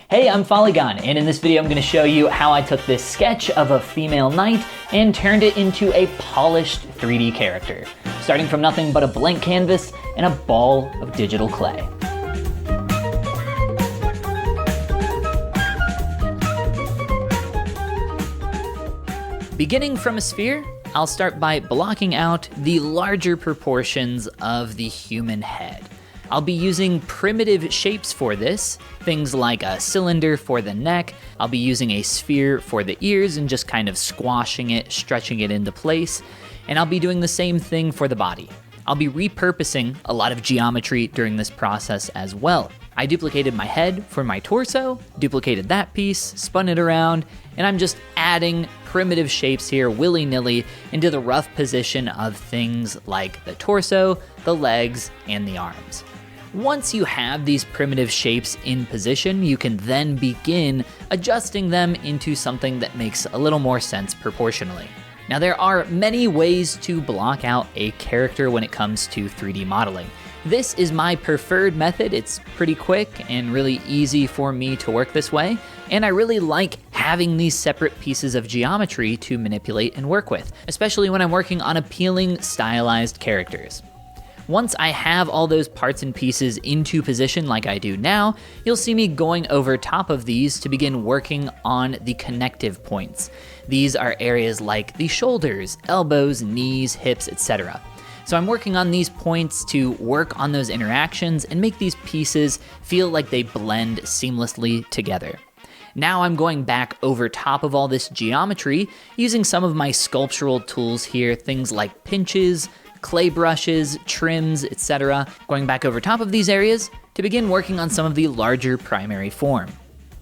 Hey, I'm Follygon, and in this video I'm going to show you how I took this sketch of a female knight and turned it into a polished 3D character, starting from nothing but a blank canvas and a ball of digital clay. Beginning from a sphere, I'll start by blocking out the larger proportions of the human head. I'll be using primitive shapes for this, things like a cylinder for the neck. I'll be using a sphere for the ears and just kind of squashing it, stretching it into place. And I'll be doing the same thing for the body. I'll be repurposing a lot of geometry during this process as well. I duplicated my head for my torso, duplicated that piece, spun it around, and I'm just adding primitive shapes here willy-nilly into the rough position of things like the torso, the legs, and the arms. Once you have these primitive shapes in position, you can then begin adjusting them into something that makes a little more sense proportionally. Now, there are many ways to block out a character when it comes to 3D modeling. This is my preferred method. It's pretty quick and really easy for me to work this way, and I really like having these separate pieces of geometry to manipulate and work with, especially when I'm working on appealing, stylized characters. Once I have all those parts and pieces into position like I do now, you'll see me going over top of these to begin working on the connective points. These are areas like the shoulders, elbows, knees, hips, etc. So I'm working on these points to work on those interactions and make these pieces feel like they blend seamlessly together. Now I'm going back over top of all this geometry using some of my sculptural tools here, things like pinches, clay brushes, trims, etc., going back over top of these areas to begin working on some of the larger primary form.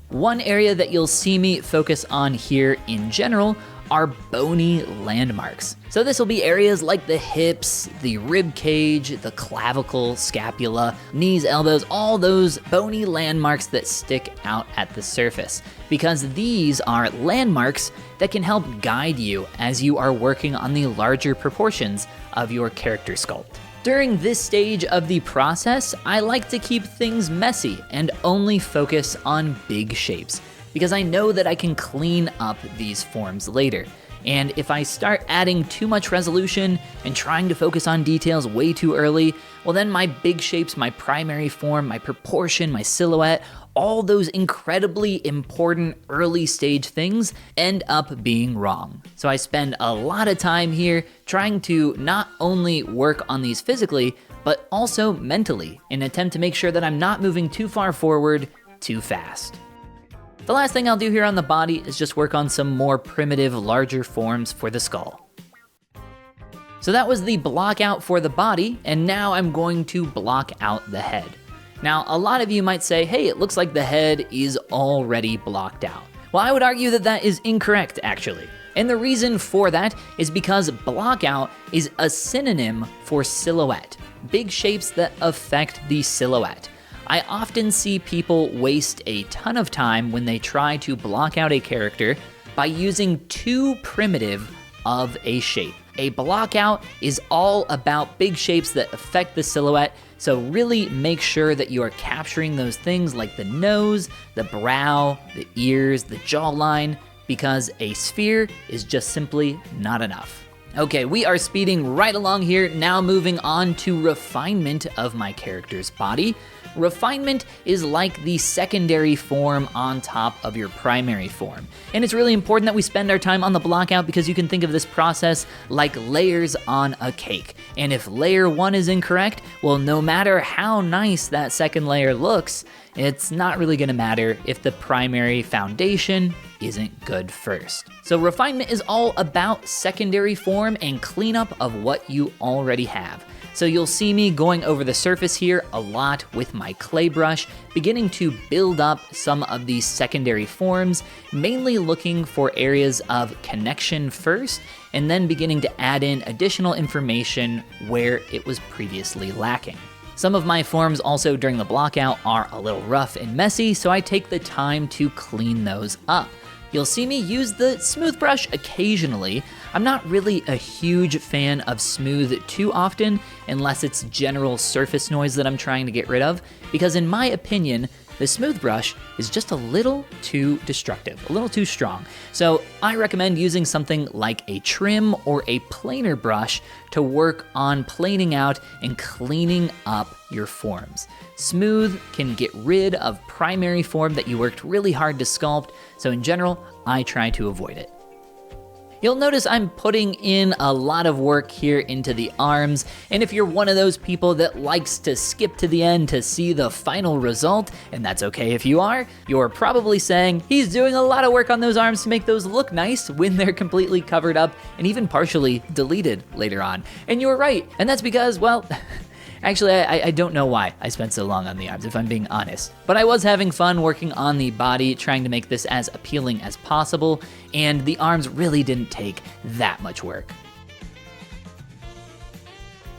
One area that you'll see me focus on here in general are bony landmarks. So this will be areas like the hips, the rib cage, the clavicle, scapula, knees, elbows, all those bony landmarks that stick out at the surface, because these are landmarks that can help guide you as you are working on the larger proportions of your character sculpt. During this stage of the process, I like to keep things messy and only focus on big shapes, because I know that I can clean up these forms later. And if I start adding too much resolution and trying to focus on details way too early, well then my big shapes, my primary form, my proportion, my silhouette, all those incredibly important early stage things end up being wrong. So I spend a lot of time here trying to not only work on these physically, but also mentally in an attempt to make sure that I'm not moving too far forward too fast. The last thing I'll do here on the body is just work on some more primitive, larger forms for the skull. So that was the block out for the body, and now I'm going to block out the head. Now, a lot of you might say, hey, it looks like the head is already blocked out. Well, I would argue that that is incorrect, actually. And the reason for that is because blockout is a synonym for silhouette, big shapes that affect the silhouette. I often see people waste a ton of time when they try to block out a character by using too primitive of a shape. A blockout is all about big shapes that affect the silhouette, so really make sure that you are capturing those things like the nose, the brow, the ears, the jawline, because a sphere is just simply not enough. Okay, we are speeding right along here, now moving on to refinement of my character's body. Refinement is like the secondary form on top of your primary form. And it's really important that we spend our time on the blockout because you can think of this process like layers on a cake. And if layer 1 is incorrect, well, no matter how nice that second layer looks, it's not really gonna matter if the primary foundation isn't good first. So refinement is all about secondary form and cleanup of what you already have. So you'll see me going over the surface here a lot with my clay brush, beginning to build up some of these secondary forms, mainly looking for areas of connection first, and then beginning to add in additional information where it was previously lacking. Some of my forms also during the blockout are a little rough and messy, so I take the time to clean those up. You'll see me use the smooth brush occasionally. I'm not really a huge fan of smooth too often, unless it's general surface noise that I'm trying to get rid of, because in my opinion, the smooth brush is just a little too destructive, a little too strong. So I recommend using something like a trim or a planer brush to work on planing out and cleaning up your forms. Smooth can get rid of primary form that you worked really hard to sculpt, so in general, I try to avoid it. You'll notice I'm putting in a lot of work here into the arms, and if you're one of those people that likes to skip to the end to see the final result, and that's okay if you are, you're probably saying, he's doing a lot of work on those arms to make those look nice when they're completely covered up and even partially deleted later on. And you're right, and that's because, well, actually, I don't know why I spent so long on the arms, if I'm being honest. But I was having fun working on the body, trying to make this as appealing as possible, and the arms really didn't take that much work.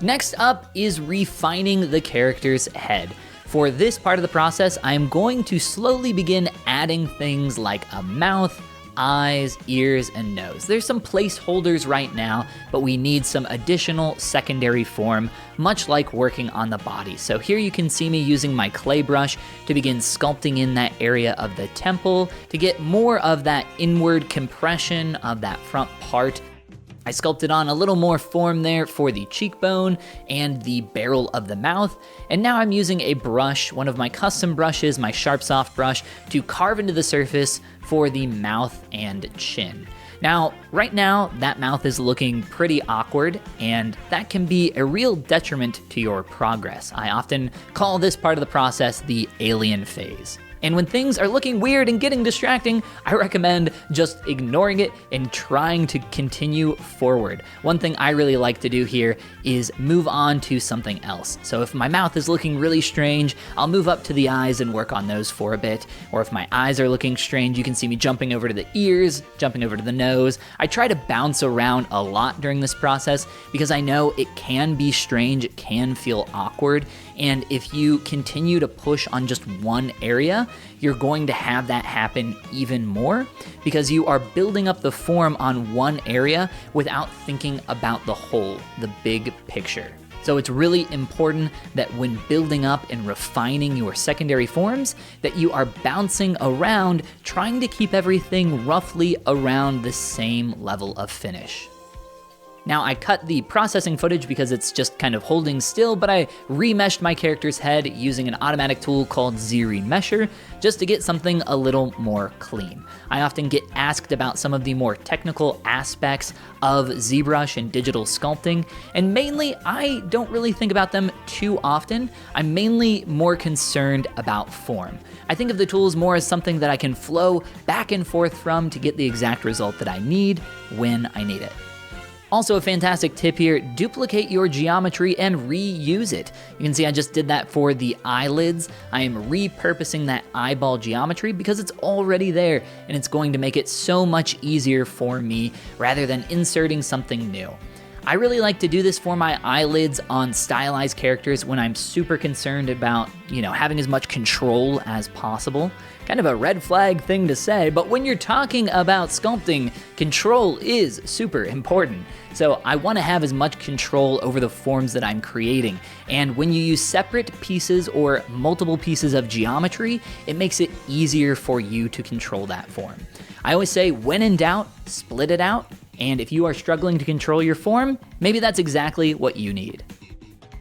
Next up is refining the character's head. For this part of the process, I'm going to slowly begin adding things like a mouth, eyes, ears, and nose. There's some placeholders right now, but we need some additional secondary form, much like working on the body. So here you can see me using my clay brush to begin sculpting in that area of the temple to get more of that inward compression of that front part. I sculpted on a little more form there for the cheekbone and the barrel of the mouth, and now I'm using a brush, one of my custom brushes, my Sharp Soft brush, to carve into the surface for the mouth and chin. Now, right now, that mouth is looking pretty awkward, and that can be a real detriment to your progress. I often call this part of the process the alien phase. And when things are looking weird and getting distracting, I recommend just ignoring it and trying to continue forward. One thing I really like to do here is move on to something else. So if my mouth is looking really strange, I'll move up to the eyes and work on those for a bit. Or if my eyes are looking strange, you can see me jumping over to the ears, jumping over to the nose. I try to bounce around a lot during this process because I know it can be strange, it can feel awkward. And if you continue to push on just one area, you're going to have that happen even more because you are building up the form on one area without thinking about the whole, the big picture. So it's really important that when building up and refining your secondary forms, that you are bouncing around, trying to keep everything roughly around the same level of finish. Now, I cut the processing footage because it's just kind of holding still, but I remeshed my character's head using an automatic tool called ZRemesher just to get something a little more clean. I often get asked about some of the more technical aspects of ZBrush and digital sculpting, and mainly I don't really think about them too often. I'm mainly more concerned about form. I think of the tools more as something that I can flow back and forth from to get the exact result that I need when I need it. Also a fantastic tip here, duplicate your geometry and reuse it. You can see I just did that for the eyelids. I am repurposing that eyeball geometry because it's already there and it's going to make it so much easier for me rather than inserting something new. I really like to do this for my eyelids on stylized characters when I'm super concerned about, having as much control as possible. Kind of a red flag thing to say, but when you're talking about sculpting, control is super important. So I want to have as much control over the forms that I'm creating. And when you use separate pieces or multiple pieces of geometry, it makes it easier for you to control that form. I always say, when in doubt, split it out. And if you are struggling to control your form, maybe that's exactly what you need.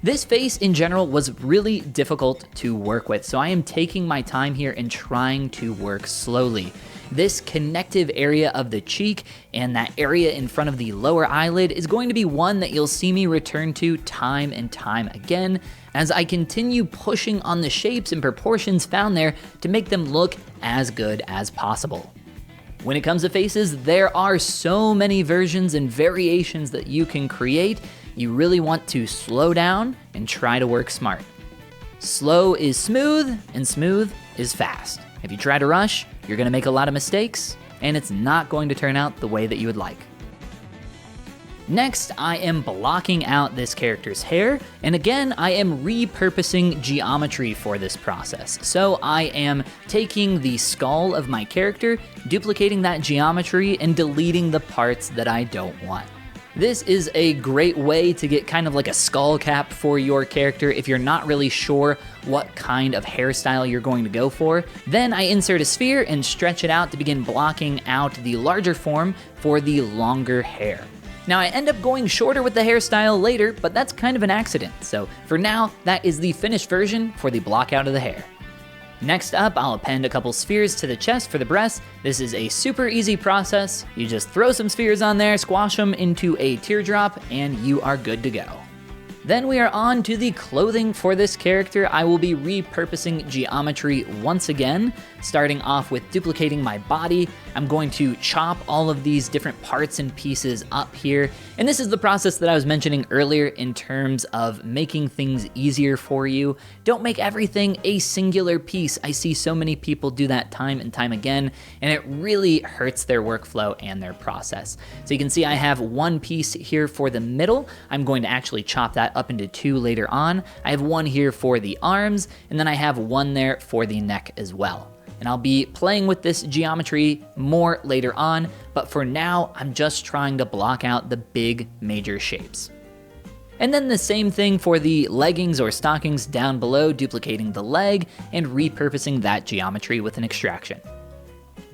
This face in general was really difficult to work with, so I am taking my time here and trying to work slowly. This connective area of the cheek and that area in front of the lower eyelid is going to be one that you'll see me return to time and time again as I continue pushing on the shapes and proportions found there to make them look as good as possible. When it comes to faces, there are so many versions and variations that you can create. You really want to slow down and try to work smart. Slow is smooth, and smooth is fast. If you try to rush, you're gonna make a lot of mistakes, and it's not going to turn out the way that you would like. Next, I am blocking out this character's hair, and again, I am repurposing geometry for this process. So I am taking the skull of my character, duplicating that geometry, and deleting the parts that I don't want. This is a great way to get kind of like a skull cap for your character if you're not really sure what kind of hairstyle you're going to go for. Then I insert a sphere and stretch it out to begin blocking out the larger form for the longer hair. Now I end up going shorter with the hairstyle later, but that's kind of an accident. So for now, that is the finished version for the block out of the hair. Next up, I'll append a couple spheres to the chest for the breast. This is a super easy process. You just throw some spheres on there, squash them into a teardrop, and you are good to go. Then we are on to the clothing for this character. I will be repurposing geometry once again, starting off with duplicating my body. I'm going to chop all of these different parts and pieces up here. And this is the process that I was mentioning earlier in terms of making things easier for you. Don't make everything a singular piece. I see so many people do that time and time again, and it really hurts their workflow and their process. So you can see I have one piece here for the middle. I'm going to actually chop that up into two later on. I have one here for the arms, and then I have one there for the neck as well. And I'll be playing with this geometry more later on, but for now, I'm just trying to block out the big major shapes. And then the same thing for the leggings or stockings down below, duplicating the leg and repurposing that geometry with an extraction.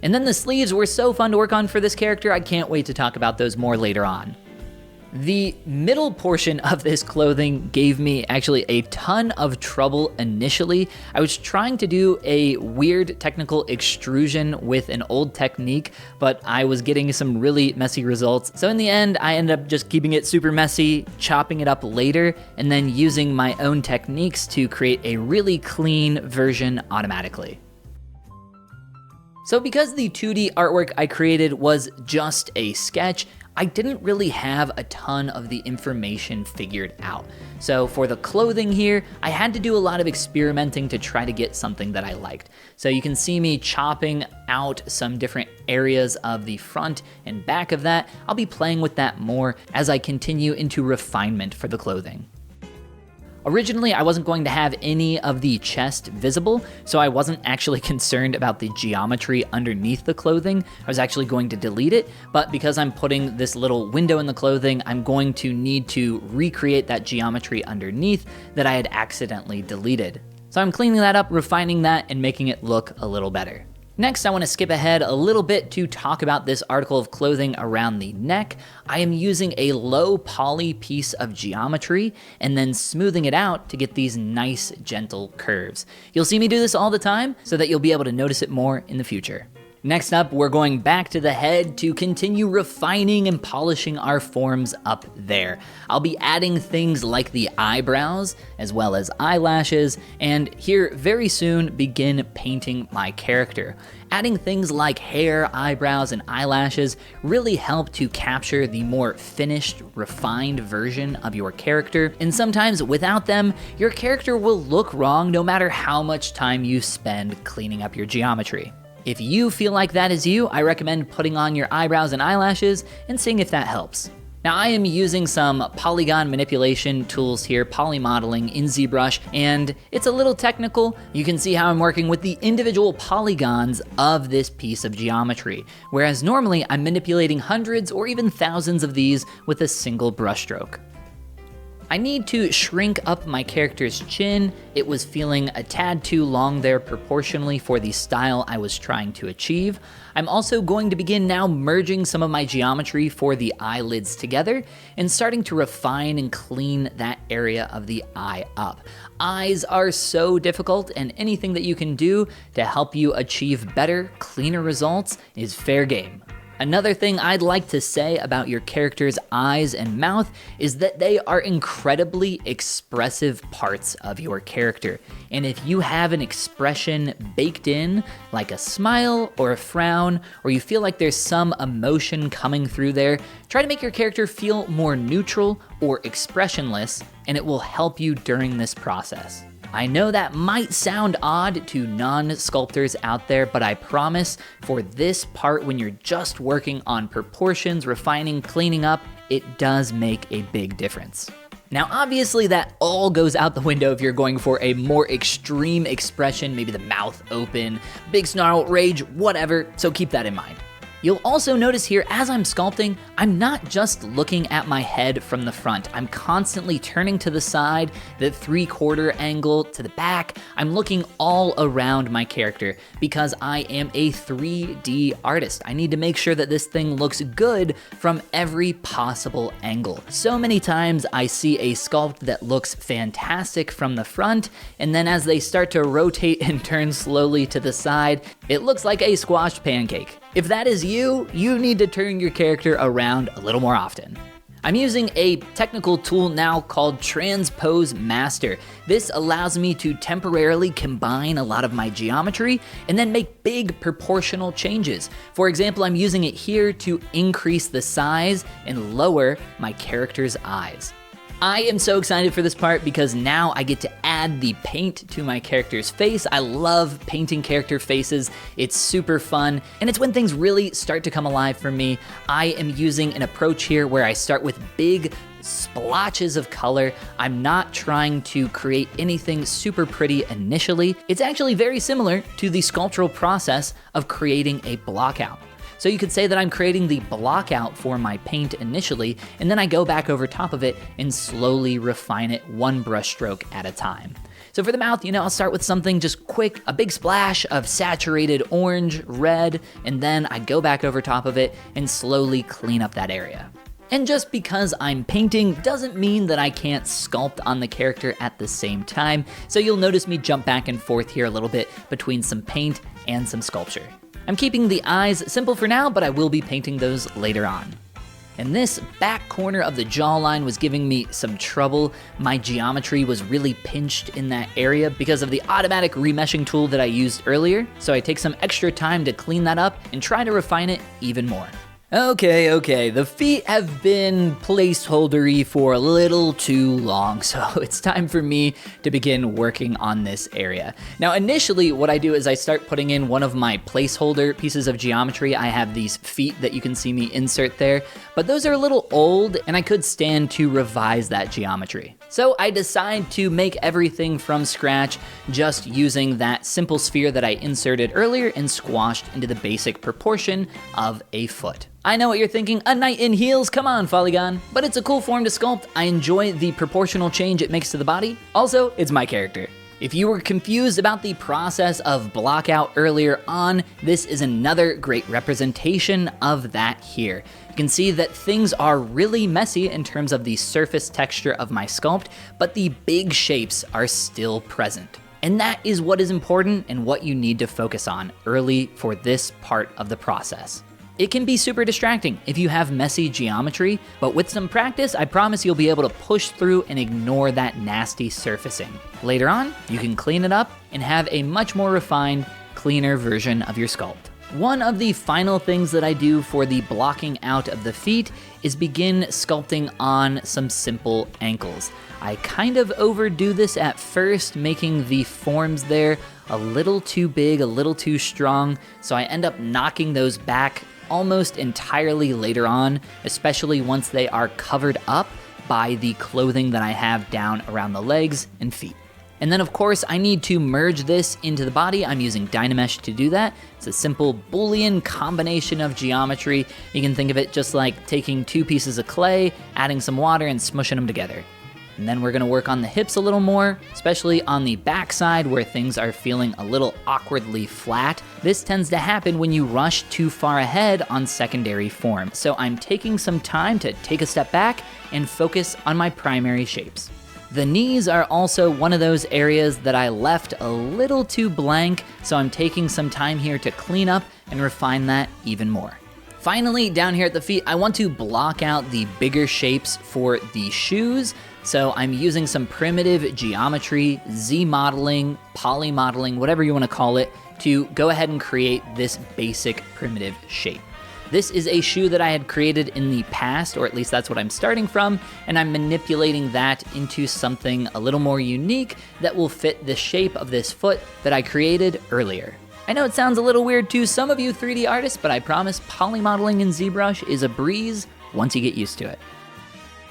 And then the sleeves were so fun to work on for this character, I can't wait to talk about those more later on. The middle portion of this clothing gave me actually a ton of trouble initially. I was trying to do a weird technical extrusion with an old technique, but I was getting some really messy results. So in the end, I ended up just keeping it super messy, chopping it up later, and then using my own techniques to create a really clean version automatically. So because the 2D artwork I created was just a sketch, I didn't really have a ton of the information figured out. So for the clothing here, I had to do a lot of experimenting to try to get something that I liked. So you can see me chopping out some different areas of the front and back of that. I'll be playing with that more as I continue into refinement for the clothing. Originally, I wasn't going to have any of the chest visible, so I wasn't actually concerned about the geometry underneath the clothing. I was actually going to delete it, but because I'm putting this little window in the clothing, I'm going to need to recreate that geometry underneath that I had accidentally deleted. So I'm cleaning that up, refining that, and making it look a little better. Next, I want to skip ahead a little bit to talk about this article of clothing around the neck. I am using a low poly piece of geometry and then smoothing it out to get these nice, gentle curves. You'll see me do this all the time so that you'll be able to notice it more in the future. Next up, we're going back to the head to continue refining and polishing our forms up there. I'll be adding things like the eyebrows, as well as eyelashes, and here very soon begin painting my character. Adding things like hair, eyebrows, and eyelashes really help to capture the more finished, refined version of your character, and sometimes without them, your character will look wrong no matter how much time you spend cleaning up your geometry. If you feel like that is you, I recommend putting on your eyebrows and eyelashes and seeing if that helps. Now I am using some polygon manipulation tools here, poly modeling in ZBrush, and it's a little technical. You can see how I'm working with the individual polygons of this piece of geometry, whereas normally I'm manipulating hundreds or even thousands of these with a single brushstroke. I need to shrink up my character's chin. It was feeling a tad too long there proportionally for the style I was trying to achieve. I'm also going to begin now merging some of my geometry for the eyelids together and starting to refine and clean that area of the eye up. Eyes are so difficult, and anything that you can do to help you achieve better, cleaner results is fair game. Another thing I'd like to say about your character's eyes and mouth is that they are incredibly expressive parts of your character. And if you have an expression baked in, like a smile or a frown, or you feel like there's some emotion coming through there, try to make your character feel more neutral or expressionless, and it will help you during this process. I know that might sound odd to non-sculptors out there, but I promise for this part, when you're just working on proportions, refining, cleaning up, it does make a big difference. Now, obviously that all goes out the window if you're going for a more extreme expression, maybe the mouth open, big snarl, rage, whatever, so keep that in mind. You'll also notice here, as I'm sculpting, I'm not just looking at my head from the front. I'm constantly turning to the side, the 3/4 angle, to the back. I'm looking all around my character because I am a 3D artist. I need to make sure that this thing looks good from every possible angle. So many times I see a sculpt that looks fantastic from the front, and then as they start to rotate and turn slowly to the side, it looks like a squashed pancake. If that is you, you need to turn your character around a little more often. I'm using a technical tool now called Transpose Master. This allows me to temporarily combine a lot of my geometry and then make big proportional changes. For example, I'm using it here to increase the size and lower my character's eyes. I am so excited for this part because now I get to add the paint to my character's face. I love painting character faces. It's super fun, and it's when things really start to come alive for me. I am using an approach here where I start with big splotches of color. I'm not trying to create anything super pretty initially. It's actually very similar to the sculptural process of creating a blockout. So you could say that I'm creating the blockout for my paint initially, and then I go back over top of it and slowly refine it one brush stroke at a time. So for the mouth, I'll start with something just quick, a big splash of saturated orange, red, and then I go back over top of it and slowly clean up that area. And just because I'm painting doesn't mean that I can't sculpt on the character at the same time, so you'll notice me jump back and forth here a little bit between some paint and some sculpture. I'm keeping the eyes simple for now, but I will be painting those later on. And this back corner of the jawline was giving me some trouble. My geometry was really pinched in that area because of the automatic remeshing tool that I used earlier, so I take some extra time to clean that up and try to refine it even more. Okay, the feet have been placeholdery for a little too long, so it's time for me to begin working on this area. Now, initially, what I do is I start putting in one of my placeholder pieces of geometry. I have these feet that you can see me insert there, but those are a little old, and I could stand to revise that geometry. So I decide to make everything from scratch, just using that simple sphere that I inserted earlier and squashed into the basic proportion of a foot. I know what you're thinking, a knight in heels, come on Follygon. But it's a cool form to sculpt. I enjoy the proportional change it makes to the body. Also, it's my character. If you were confused about the process of blockout earlier on, this is another great representation of that here. You can see that things are really messy in terms of the surface texture of my sculpt, but the big shapes are still present. And that is what is important and what you need to focus on early for this part of the process. It can be super distracting if you have messy geometry, but with some practice, I promise you'll be able to push through and ignore that nasty surfacing. Later on, you can clean it up and have a much more refined, cleaner version of your sculpt. One of the final things that I do for the blocking out of the feet is begin sculpting on some simple ankles. I kind of overdo this at first, making the forms there a little too big, a little too strong, so I end up knocking those back almost entirely later on, especially once they are covered up by the clothing that I have down around the legs and feet. And then of course I need to merge this into the body. I'm using Dynamesh to do that. It's a simple Boolean combination of geometry. You can think of it just like taking two pieces of clay, adding some water and smushing them together. And then we're gonna work on the hips a little more, especially on the backside where things are feeling a little awkwardly flat. This tends to happen when you rush too far ahead on secondary form. So I'm taking some time to take a step back and focus on my primary shapes. The knees are also one of those areas that I left a little too blank, so I'm taking some time here to clean up and refine that even more. Finally, down here at the feet, I want to block out the bigger shapes for the shoes. So I'm using some primitive geometry, Z modeling, poly modeling, whatever you want to call it, to go ahead and create this basic primitive shape. This is a shoe that I had created in the past, or at least that's what I'm starting from, and I'm manipulating that into something a little more unique that will fit the shape of this foot that I created earlier. I know it sounds a little weird to some of you 3D artists, but I promise poly modeling in ZBrush is a breeze once you get used to it.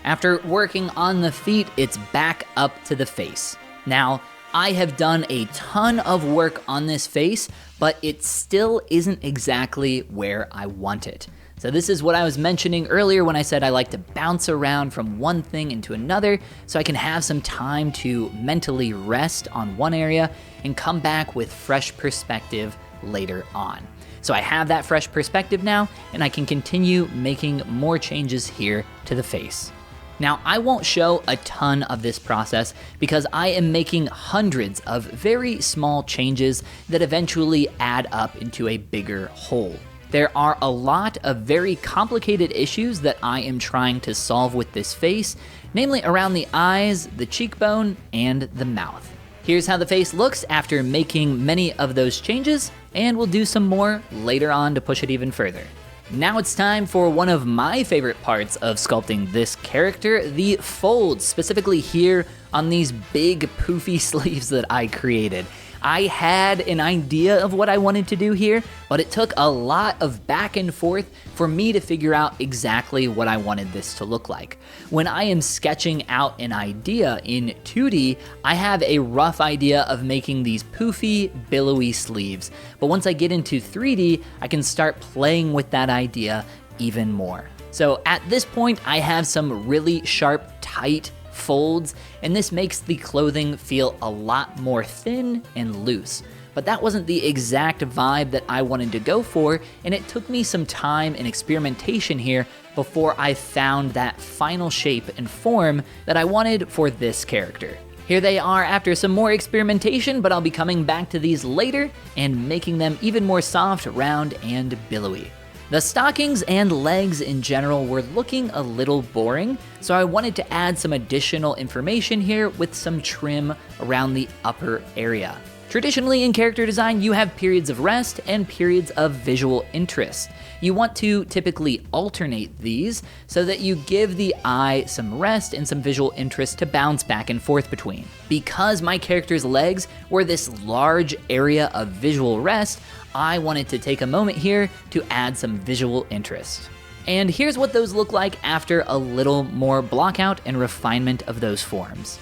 After working on the feet, it's back up to the face. Now, I have done a ton of work on this face, but it still isn't exactly where I want it. So this is what I was mentioning earlier when I said I like to bounce around from one thing into another so I can have some time to mentally rest on one area and come back with fresh perspective later on. So I have that fresh perspective now, and I can continue making more changes here to the face. Now, I won't show a ton of this process because I am making hundreds of very small changes that eventually add up into a bigger whole. There are a lot of very complicated issues that I am trying to solve with this face, namely around the eyes, the cheekbone, and the mouth. Here's how the face looks after making many of those changes, and we'll do some more later on to push it even further. Now it's time for one of my favorite parts of sculpting this character, the folds, specifically here on these big poofy sleeves that I created. I had an idea of what I wanted to do here, but it took a lot of back and forth for me to figure out exactly what I wanted this to look like. When I am sketching out an idea in 2D, I have a rough idea of making these poofy, billowy sleeves. But once I get into 3D, I can start playing with that idea even more. So at this point, I have some really sharp, tight folds, and this makes the clothing feel a lot more thin and loose. But that wasn't the exact vibe that I wanted to go for, and it took me some time and experimentation here before I found that final shape and form that I wanted for this character. Here they are after some more experimentation, but I'll be coming back to these later and making them even more soft, round, and billowy. The stockings and legs in general were looking a little boring, so I wanted to add some additional information here with some trim around the upper area. Traditionally in character design, you have periods of rest and periods of visual interest. You want to typically alternate these so that you give the eye some rest and some visual interest to bounce back and forth between. Because my character's legs were this large area of visual rest, I wanted to take a moment here to add some visual interest. And here's what those look like after a little more blockout and refinement of those forms.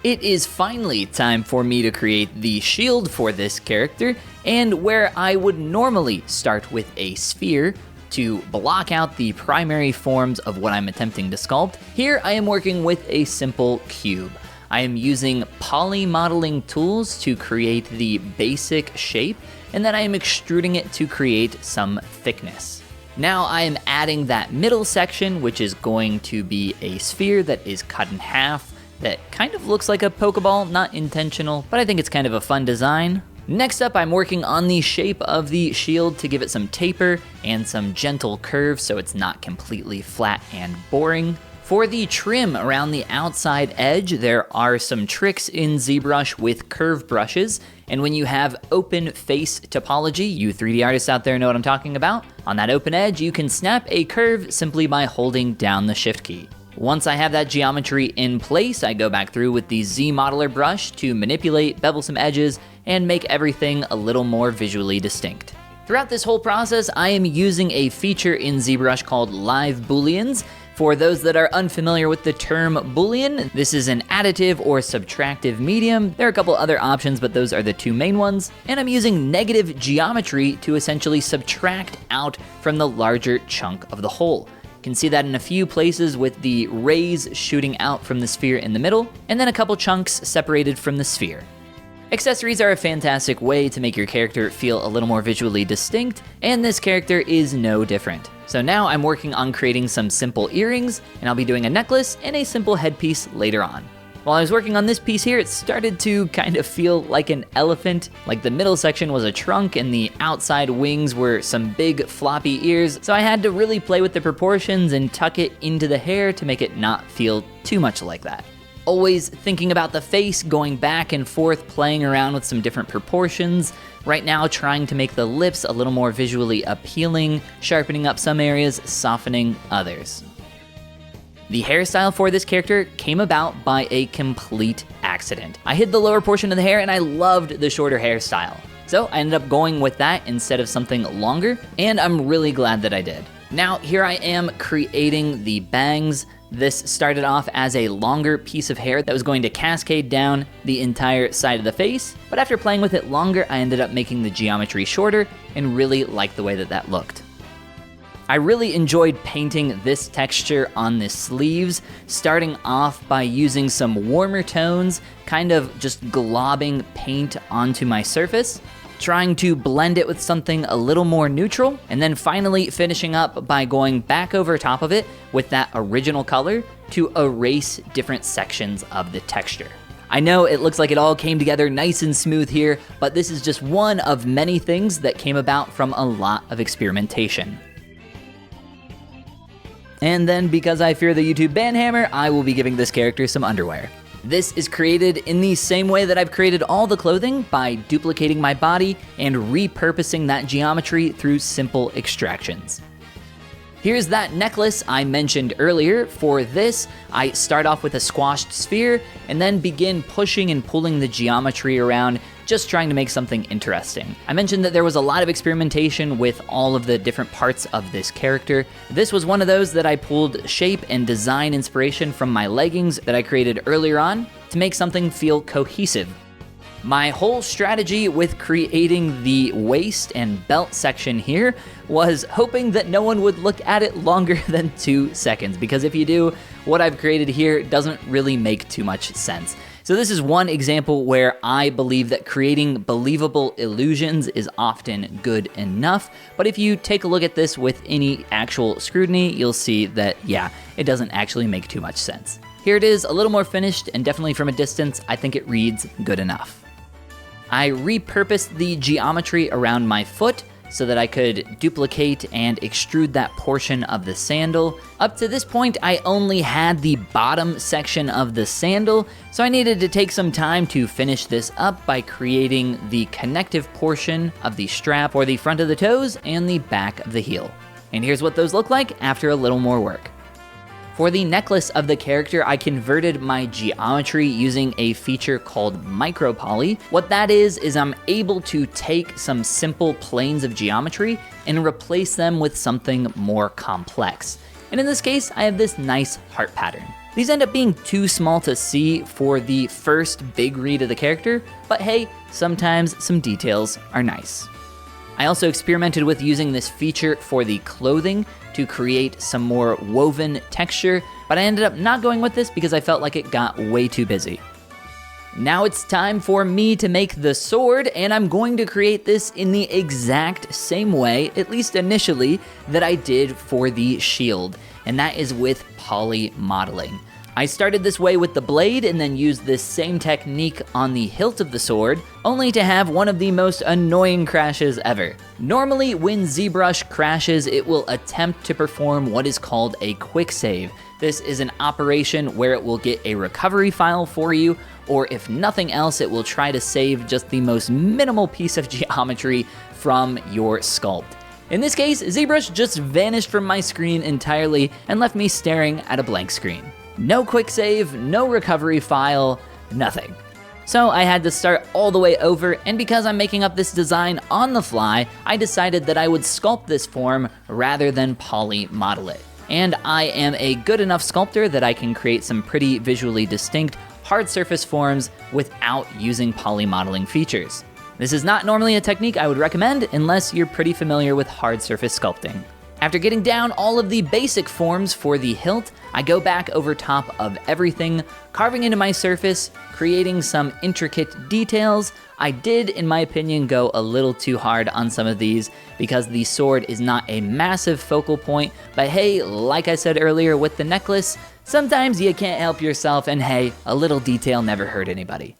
It is finally time for me to create the shield for this character, and where I would normally start with a sphere to block out the primary forms of what I'm attempting to sculpt, here I am working with a simple cube. I am using poly modeling tools to create the basic shape, and then I am extruding it to create some thickness. Now I am adding that middle section, which is going to be a sphere that is cut in half, that kind of looks like a Pokeball, not intentional, but I think it's kind of a fun design. Next up, I'm working on the shape of the shield to give it some taper and some gentle curve so it's not completely flat and boring. For the trim around the outside edge, there are some tricks in ZBrush with curve brushes, and when you have open face topology, you 3D artists out there know what I'm talking about. On that open edge, you can snap a curve simply by holding down the Shift key. Once I have that geometry in place, I go back through with the Z modeler brush to manipulate, bevel some edges, and make everything a little more visually distinct. Throughout this whole process, I am using a feature in ZBrush called Live Booleans. For those that are unfamiliar with the term Boolean, this is an additive or subtractive medium. There are a couple other options, but those are the two main ones. And I'm using negative geometry to essentially subtract out from the larger chunk of the whole. You can see that in a few places with the rays shooting out from the sphere in the middle, and then a couple chunks separated from the sphere. Accessories are a fantastic way to make your character feel a little more visually distinct, and this character is no different. So now I'm working on creating some simple earrings, and I'll be doing a necklace and a simple headpiece later on. While I was working on this piece here, it started to kind of feel like an elephant. Like the middle section was a trunk and the outside wings were some big floppy ears, so I had to really play with the proportions and tuck it into the hair to make it not feel too much like that. Always thinking about the face, going back and forth, playing around with some different proportions. Right now, trying to make the lips a little more visually appealing, sharpening up some areas, softening others. The hairstyle for this character came about by a complete accident. I hid the lower portion of the hair and I loved the shorter hairstyle. So I ended up going with that instead of something longer, and I'm really glad that I did. Now here I am creating the bangs. This started off as a longer piece of hair that was going to cascade down the entire side of the face, but after playing with it longer, I ended up making the geometry shorter and really liked the way that that looked. I really enjoyed painting this texture on the sleeves, starting off by using some warmer tones, kind of just globbing paint onto my surface, trying to blend it with something a little more neutral, and then finally finishing up by going back over top of it with that original color to erase different sections of the texture. I know it looks like it all came together nice and smooth here, but this is just one of many things that came about from a lot of experimentation. And then, because I fear the YouTube ban hammer, I will be giving this character some underwear. This is created in the same way that I've created all the clothing, by duplicating my body and repurposing that geometry through simple extractions. Here's that necklace I mentioned earlier. For this, I start off with a squashed sphere and then begin pushing and pulling the geometry around, just trying to make something interesting. I mentioned that there was a lot of experimentation with all of the different parts of this character. This was one of those that I pulled shape and design inspiration from my leggings that I created earlier on to make something feel cohesive. My whole strategy with creating the waist and belt section here was hoping that no one would look at it longer than 2 seconds, because if you do, what I've created here doesn't really make too much sense. So this is one example where I believe that creating believable illusions is often good enough, but if you take a look at this with any actual scrutiny, you'll see that, yeah, it doesn't actually make too much sense. Here it is, a little more finished, and definitely from a distance, I think it reads good enough. I repurposed the geometry around my foot so that I could duplicate and extrude that portion of the sandal. Up to this point, I only had the bottom section of the sandal, so I needed to take some time to finish this up by creating the connective portion of the strap for the front of the toes and the back of the heel. And here's what those look like after a little more work. For the necklace of the character, I converted my geometry using a feature called micropoly. What that is I'm able to take some simple planes of geometry and replace them with something more complex. And in this case, I have this nice heart pattern. These end up being too small to see for the first big read of the character, but hey, sometimes some details are nice. I also experimented with using this feature for the clothing to create some more woven texture, but I ended up not going with this because I felt like it got way too busy. Now it's time for me to make the sword, and I'm going to create this in the exact same way, at least initially, that I did for the shield, and that is with poly modeling. I started this way with the blade and then used this same technique on the hilt of the sword, only to have one of the most annoying crashes ever. Normally, when ZBrush crashes, it will attempt to perform what is called a quick save. This is an operation where it will get a recovery file for you, or if nothing else, it will try to save just the most minimal piece of geometry from your sculpt. In this case, ZBrush just vanished from my screen entirely and left me staring at a blank screen. No quick save, no recovery file, nothing. So I had to start all the way over, and because I'm making up this design on the fly, I decided that I would sculpt this form rather than poly model it. And I am a good enough sculptor that I can create some pretty visually distinct hard surface forms without using poly modeling features. This is not normally a technique I would recommend unless you're pretty familiar with hard surface sculpting. After getting down all of the basic forms for the hilt, I go back over top of everything, carving into my surface, creating some intricate details. I did, in my opinion, go a little too hard on some of these because the sword is not a massive focal point, but hey, like I said earlier with the necklace, sometimes you can't help yourself, and hey, a little detail never hurt anybody.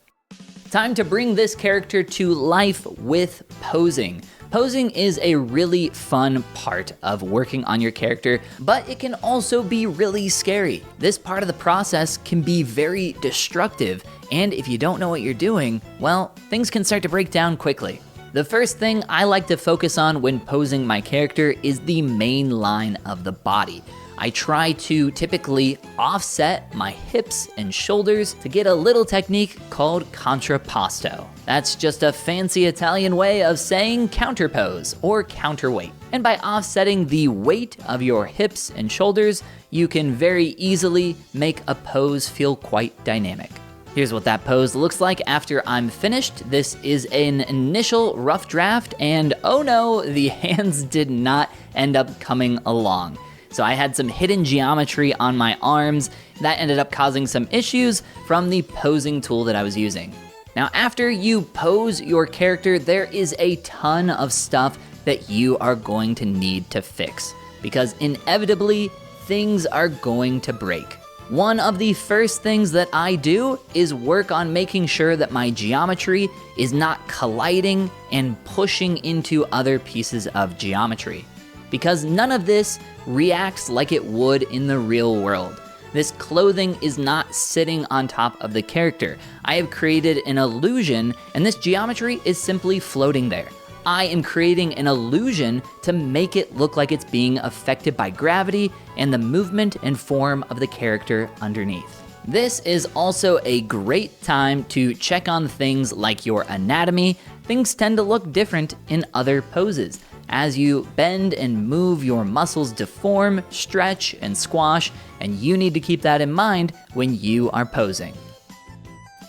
Time to bring this character to life with posing. Posing is a really fun part of working on your character, but it can also be really scary. This part of the process can be very destructive, and if you don't know what you're doing, well, things can start to break down quickly. The first thing I like to focus on when posing my character is the main line of the body. I try to typically offset my hips and shoulders to get a little technique called contrapposto. That's just a fancy Italian way of saying counterpose or counterweight. And by offsetting the weight of your hips and shoulders, you can very easily make a pose feel quite dynamic. Here's what that pose looks like after I'm finished. This is an initial rough draft, and oh no, the hands did not end up coming along. So I had some hidden geometry on my arms that ended up causing some issues from the posing tool that I was using. Now, after you pose your character, there is a ton of stuff that you are going to need to fix, because inevitably, things are going to break. One of the first things that I do is work on making sure that my geometry is not colliding and pushing into other pieces of geometry, because none of this reacts like it would in the real world. This clothing is not sitting on top of the character. I have created an illusion, and this geometry is simply floating there. I am creating an illusion to make it look like it's being affected by gravity and the movement and form of the character underneath. This is also a great time to check on things like your anatomy. Things tend to look different in other poses. As you bend and move, your muscles deform, stretch, and squash, and you need to keep that in mind when you are posing.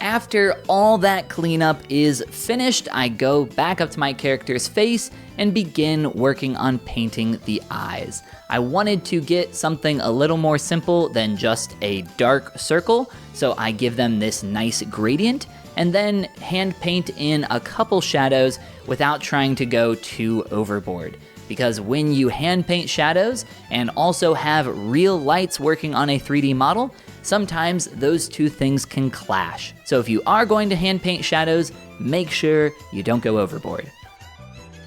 After all that cleanup is finished, I go back up to my character's face and begin working on painting the eyes. I wanted to get something a little more simple than just a dark circle, so I give them this nice gradient, and then hand paint in a couple shadows without trying to go too overboard. Because when you hand paint shadows and also have real lights working on a 3D model, sometimes those two things can clash. So if you are going to hand paint shadows, make sure you don't go overboard.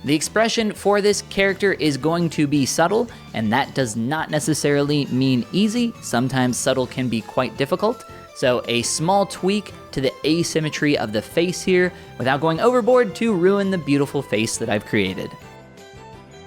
The expression for this character is going to be subtle, and that does not necessarily mean easy. Sometimes subtle can be quite difficult. So a small tweak to the asymmetry of the face here without going overboard to ruin the beautiful face that I've created.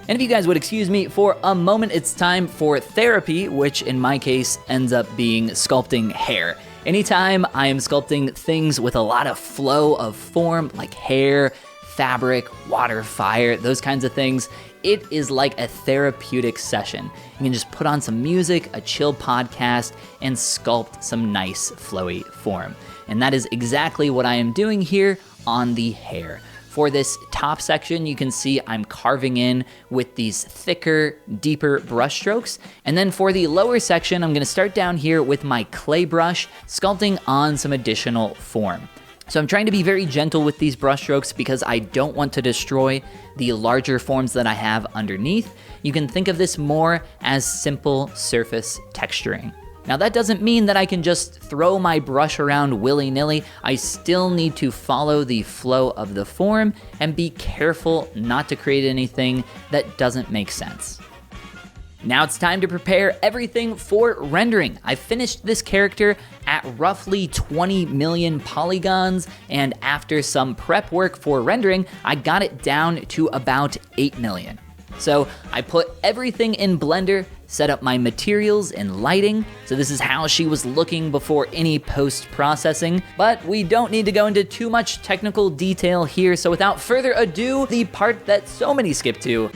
And if you guys would excuse me for a moment, it's time for therapy, which in my case ends up being sculpting hair. Anytime I am sculpting things with a lot of flow of form, like hair, fabric, water, fire, those kinds of things, it is like a therapeutic session. You can just put on some music, a chill podcast, and sculpt some nice flowy form. And that is exactly what I am doing here on the hair. For this top section, you can see I'm carving in with these thicker, deeper brush strokes. And then for the lower section, I'm gonna start down here with my clay brush, sculpting on some additional form. So I'm trying to be very gentle with these brush strokes because I don't want to destroy the larger forms that I have underneath. You can think of this more as simple surface texturing. Now that doesn't mean that I can just throw my brush around willy-nilly. I still need to follow the flow of the form and be careful not to create anything that doesn't make sense. Now it's time to prepare everything for rendering. I finished this character at roughly 20 million polygons, and after some prep work for rendering, I got it down to about 8 million. So I put everything in Blender, set up my materials and lighting. So this is how she was looking before any post-processing, but we don't need to go into too much technical detail here. So without further ado, the part that so many skip to,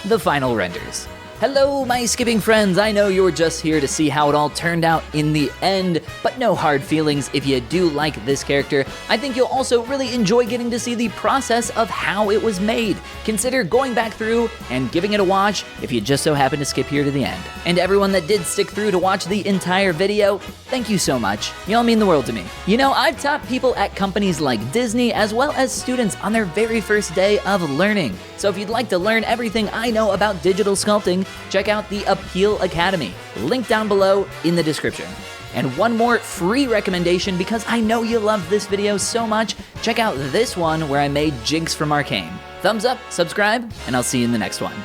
the final renders. Hello, my skipping friends. I know you're just here to see how it all turned out in the end, but no hard feelings if you do like this character. I think you'll also really enjoy getting to see the process of how it was made. Consider going back through and giving it a watch if you just so happen to skip here to the end. And everyone that did stick through to watch the entire video, thank you so much. Y'all mean the world to me. You know, I've taught people at companies like Disney as well as students on their very first day of learning. So if you'd like to learn everything I know about digital sculpting, check out the Appeal Academy, link down below in the description. And one more free recommendation, because I know you loved this video so much, check out this one where I made jigs from Arcane. Thumbs up, subscribe, and I'll see you in the next one.